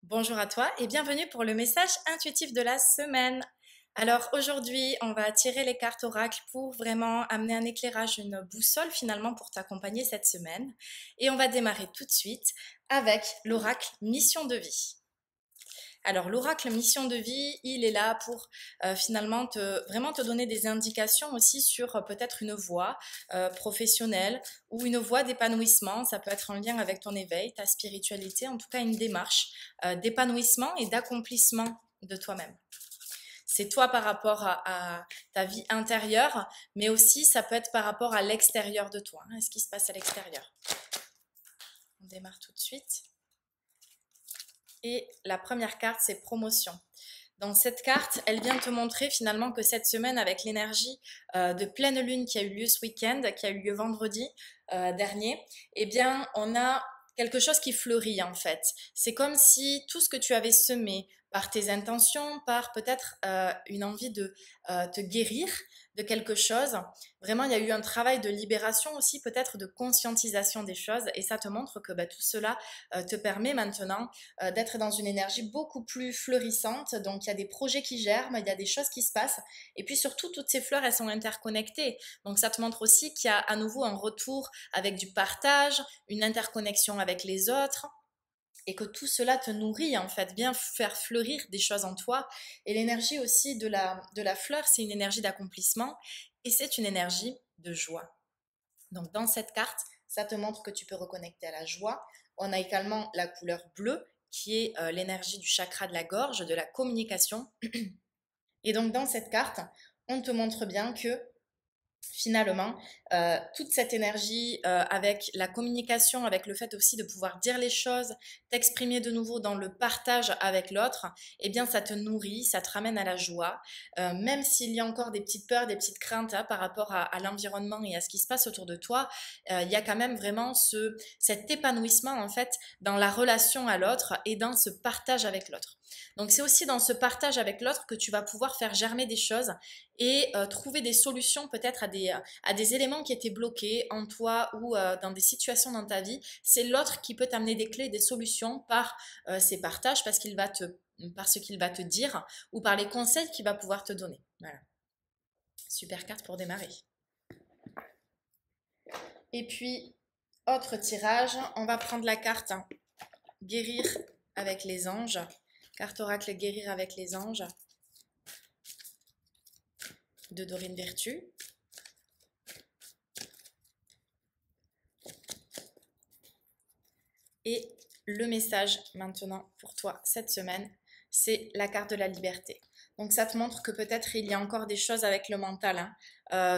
Bonjour à toi et bienvenue pour le message intuitif de la semaine. Alors aujourd'hui, on va tirer les cartes oracle pour vraiment amener un éclairage, une boussole finalement pour t'accompagner cette semaine. Et on va démarrer tout de suite avec l'oracle mission de vie. Alors l'oracle mission de vie, il est là pour finalement vraiment te donner des indications aussi sur peut-être une voie professionnelle ou une voie d'épanouissement. Ça peut être en lien avec ton éveil, ta spiritualité, en tout cas une démarche d'épanouissement et d'accomplissement de toi-même. C'est toi par rapport à ta vie intérieure, mais aussi ça peut être par rapport à l'extérieur de toi, hein, ce qui se passe à l'extérieur. On démarre tout de suite. Et la première carte, c'est promotion. Dans cette carte, elle vient te montrer finalement que cette semaine, avec l'énergie de pleine lune qui a eu lieu ce week-end, qui a eu lieu vendredi dernier, eh bien, on a quelque chose qui fleurit en fait. C'est comme si tout ce que tu avais semé par tes intentions, par peut-être une envie de te guérir de quelque chose, vraiment il y a eu un travail de libération aussi, peut-être de conscientisation des choses, et ça te montre que tout cela te permet maintenant d'être dans une énergie beaucoup plus fleurissante. Donc il y a des projets qui germent, il y a des choses qui se passent. Et puis surtout, toutes ces fleurs, elles sont interconnectées. Donc ça te montre aussi qu'il y a à nouveau un retour avec du partage, une interconnexion avec les autres. Et que tout cela te nourrit en fait, bien faire fleurir des choses en toi. Et l'énergie aussi de la fleur, c'est une énergie d'accomplissement et c'est une énergie de joie. Donc dans cette carte, ça te montre que tu peux reconnecter à la joie. On a également la couleur bleue qui est l'énergie du chakra de la gorge, de la communication. Et donc dans cette carte, on te montre bien que finalement, toute cette énergie avec la communication, avec le fait aussi de pouvoir dire les choses, t'exprimer de nouveau dans le partage avec l'autre, eh bien ça te nourrit, ça te ramène à la joie, même s'il y a encore des petites peurs, des petites craintes par rapport à l'environnement et à ce qui se passe autour de toi, il y a quand même vraiment cet épanouissement en fait dans la relation à l'autre et dans ce partage avec l'autre. Donc c'est aussi dans ce partage avec l'autre que tu vas pouvoir faire germer des choses et trouver des solutions peut-être à des éléments qui étaient bloqués en toi ou dans des situations dans ta vie. C'est l'autre qui peut t'amener des clés, des solutions par ses partages par ce qu'il va te dire ou par les conseils qu'il va pouvoir te donner. Voilà. Super carte pour démarrer. Et puis, autre tirage, on va prendre la carte Guérir avec les anges. Carte oracle Guérir avec les anges de Dorine Vertu. Et le message maintenant pour toi cette semaine, c'est la carte de la liberté. Donc ça te montre que peut-être il y a encore des choses avec le mental, hein.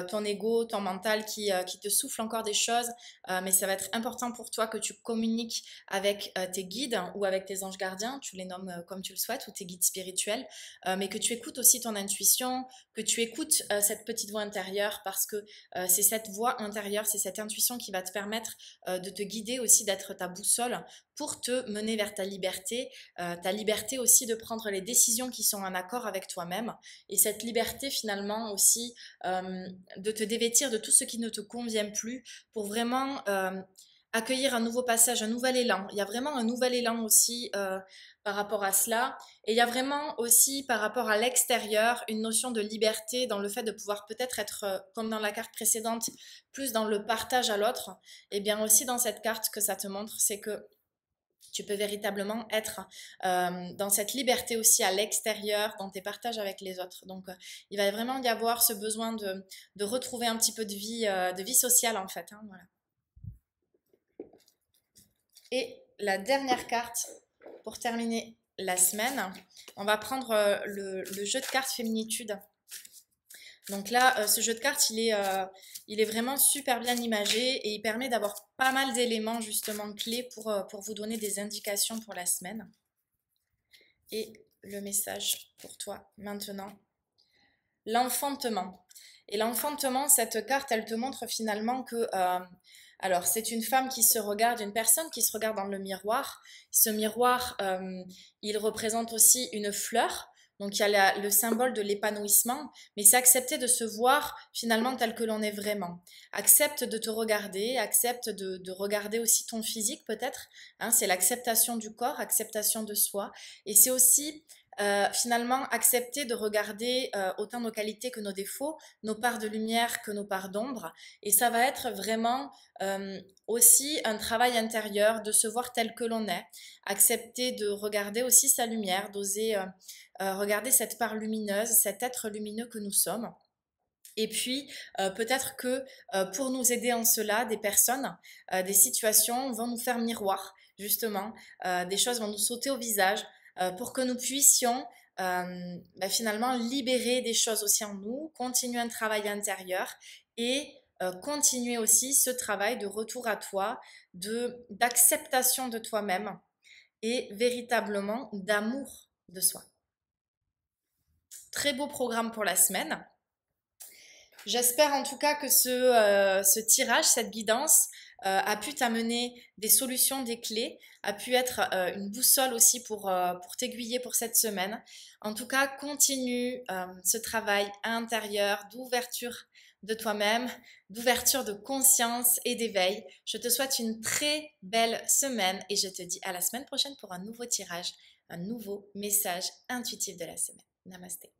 Ton ego, ton mental qui te souffle encore des choses, mais ça va être important pour toi que tu communiques avec tes guides ou avec tes anges gardiens, tu les nommes comme tu le souhaites, ou tes guides spirituels, mais que tu écoutes aussi ton intuition, que tu écoutes cette petite voix intérieure parce que c'est cette voix intérieure, c'est cette intuition qui va te permettre de te guider aussi, d'être ta boussole pour te mener vers ta liberté aussi de prendre les décisions qui sont en accord avec toi-même et cette liberté finalement aussi de te dévêtir de tout ce qui ne te convient plus pour vraiment accueillir un nouveau passage, un nouvel élan. Il y a vraiment un nouvel élan aussi par rapport à cela. Et il y a vraiment aussi par rapport à l'extérieur une notion de liberté dans le fait de pouvoir peut-être être, comme dans la carte précédente, plus dans le partage à l'autre. Et bien aussi dans cette carte que ça te montre, c'est que tu peux véritablement être dans cette liberté aussi à l'extérieur, dans tes partages avec les autres. Donc, il va vraiment y avoir ce besoin de retrouver un petit peu de vie sociale en fait, hein, voilà. Et la dernière carte pour terminer la semaine, on va prendre le jeu de cartes Féminitude. Donc là, ce jeu de cartes, il est vraiment super bien imagé et il permet d'avoir pas mal d'éléments justement clés pour vous donner des indications pour la semaine. Et le message pour toi maintenant, l'enfantement. Et l'enfantement, cette carte, elle te montre finalement que, alors c'est une femme qui se regarde, une personne qui se regarde dans le miroir. Ce miroir, il représente aussi une fleur. Donc il y a le symbole de l'épanouissement, mais c'est accepter de se voir finalement tel que l'on est vraiment. Accepte de te regarder, accepte de regarder aussi ton physique peut-être. Hein, c'est l'acceptation du corps, acceptation de soi. Et c'est aussi finalement accepter de regarder autant nos qualités que nos défauts, nos parts de lumière que nos parts d'ombre. Et ça va être vraiment aussi un travail intérieur de se voir tel que l'on est, accepter de regarder aussi sa lumière, d'oser regarder cette part lumineuse, cet être lumineux que nous sommes. Et puis, peut-être que pour nous aider en cela, des personnes, des situations vont nous faire miroir, justement. Des choses vont nous sauter au visage pour que nous puissions finalement libérer des choses aussi en nous, continuer un travail intérieur et continuer aussi ce travail de retour à toi, d'acceptation de toi-même et véritablement d'amour de soi. Très beau programme pour la semaine. J'espère en tout cas que ce tirage, cette guidance, a pu t'amener des solutions, des clés, a pu être une boussole aussi pour t'aiguiller pour cette semaine. En tout cas, continue ce travail intérieur d'ouverture de toi-même, d'ouverture de conscience et d'éveil. Je te souhaite une très belle semaine et je te dis à la semaine prochaine pour un nouveau tirage, un nouveau message intuitif de la semaine. Namasté.